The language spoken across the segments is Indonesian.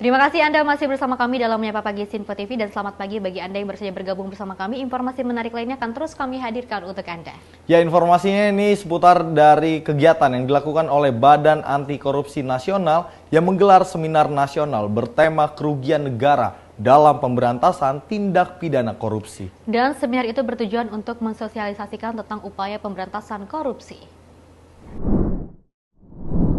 Terima kasih Anda masih bersama kami dalam Menyapa Pagi Sinfo TV dan selamat pagi bagi Anda yang bersedia bergabung bersama kami. Informasi menarik lainnya akan terus kami hadirkan untuk Anda. Ya, informasinya ini seputar dari kegiatan yang dilakukan oleh Badan Anti Korupsi Nasional yang menggelar seminar nasional bertema kerugian negara dalam pemberantasan tindak pidana korupsi. Dan seminar itu bertujuan untuk mensosialisasikan tentang upaya pemberantasan korupsi.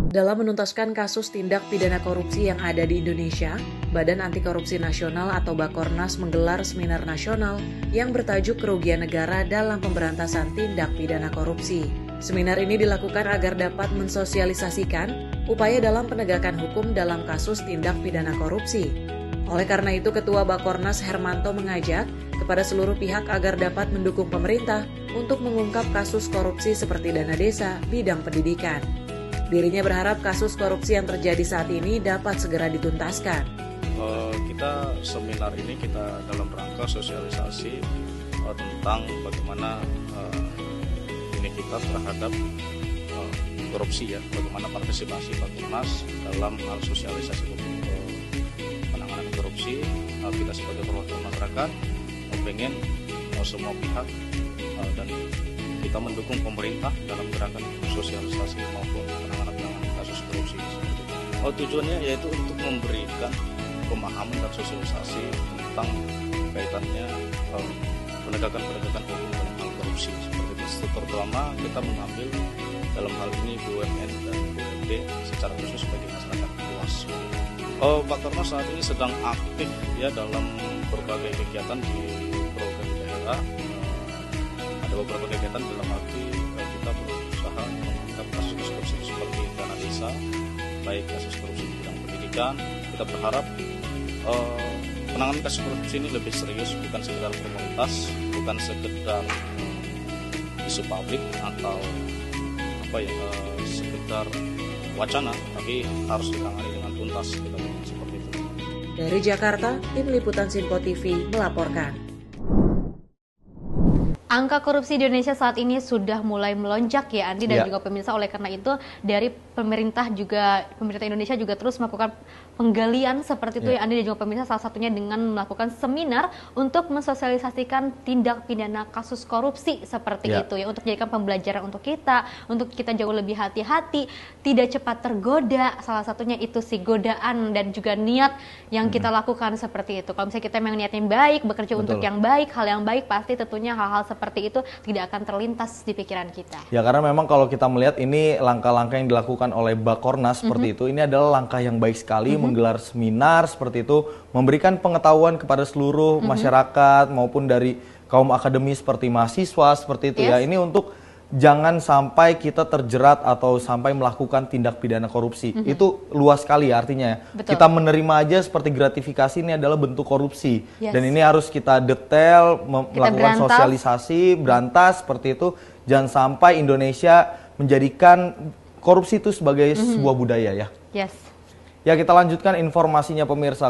Dalam menuntaskan kasus tindak pidana korupsi yang ada di Indonesia, Badan Anti Korupsi Nasional atau Bakornas menggelar seminar nasional yang bertajuk Kerugian Negara dalam Pemberantasan Tindak Pidana Korupsi. Seminar ini dilakukan agar dapat mensosialisasikan upaya dalam penegakan hukum dalam kasus tindak pidana korupsi. Oleh karena itu, Ketua Bakornas Hermanto mengajak kepada seluruh pihak agar dapat mendukung pemerintah untuk mengungkap kasus korupsi seperti dana desa, bidang pendidikan. Dirinya berharap kasus korupsi yang terjadi saat ini dapat segera dituntaskan. Kita seminar ini kita dalam rangka sosialisasi tentang bagaimana ini kita terhadap korupsi ya, bagaimana partisipasi Bakornas dalam hal sosialisasi penanganan korupsi. Kita sebagai perwakilan masyarakat pengen semua pihak dan kita mendukung pemerintah dalam gerakan sosialisasi maupun penanganan kasus korupsi seperti itu. Tujuannya yaitu untuk memberikan pemahaman dan sosialisasi tentang kaitannya penegakan hukum dalam hal korupsi seperti itu. Terutama kita mengambil dalam hal ini BUMN dan BUMD secara khusus bagi masyarakat luas. Bakornas saat ini sedang aktif ya dalam berbagai kegiatan di berbagai daerah. Ada beberapa kegiatan dalam arti kita berusaha mengungkap kasus korupsi seperti dana desa, baik kasus korupsi di bidang pendidikan. Kita berharap penanganan kasus korupsi ini lebih serius, bukan sekedar formalitas, bukan sekedar isu publik atau sekedar wacana, tapi harus ditangani dengan tuntas. Kita seperti itu. Dari Jakarta, Tim Liputan Sinfo TV melaporkan. Angka korupsi di Indonesia saat ini sudah mulai melonjak ya Andi dan juga pemirsa. Oleh karena itu dari pemerintah Indonesia juga terus melakukan penggalian seperti itu ya Andi dan juga pemirsa, salah satunya dengan melakukan seminar untuk mensosialisasikan tindak pidana kasus korupsi seperti itu ya, untuk menjadikan pembelajaran untuk kita jauh lebih hati-hati, tidak cepat tergoda. Salah satunya itu sih godaan dan juga niat yang kita lakukan seperti itu. Kalau misalnya kita memang niatnya baik, bekerja untuk yang baik, hal yang baik, pasti tentunya hal-hal seperti itu tidak akan terlintas di pikiran kita. Ya, karena memang kalau kita melihat ini langkah-langkah yang dilakukan oleh Bakornas seperti itu, ini adalah langkah yang baik sekali, menggelar seminar seperti itu, memberikan pengetahuan kepada seluruh masyarakat maupun dari kaum akademis seperti mahasiswa seperti itu ya. Ini untuk jangan sampai kita terjerat atau sampai melakukan tindak pidana korupsi. Itu luas sekali ya artinya. Kita menerima aja seperti gratifikasi ini adalah bentuk korupsi. Dan ini harus kita detail, melakukan sosialisasi, berantas seperti itu. Jangan sampai Indonesia menjadikan korupsi itu sebagai sebuah budaya ya. Ya, kita lanjutkan informasinya pemirsa.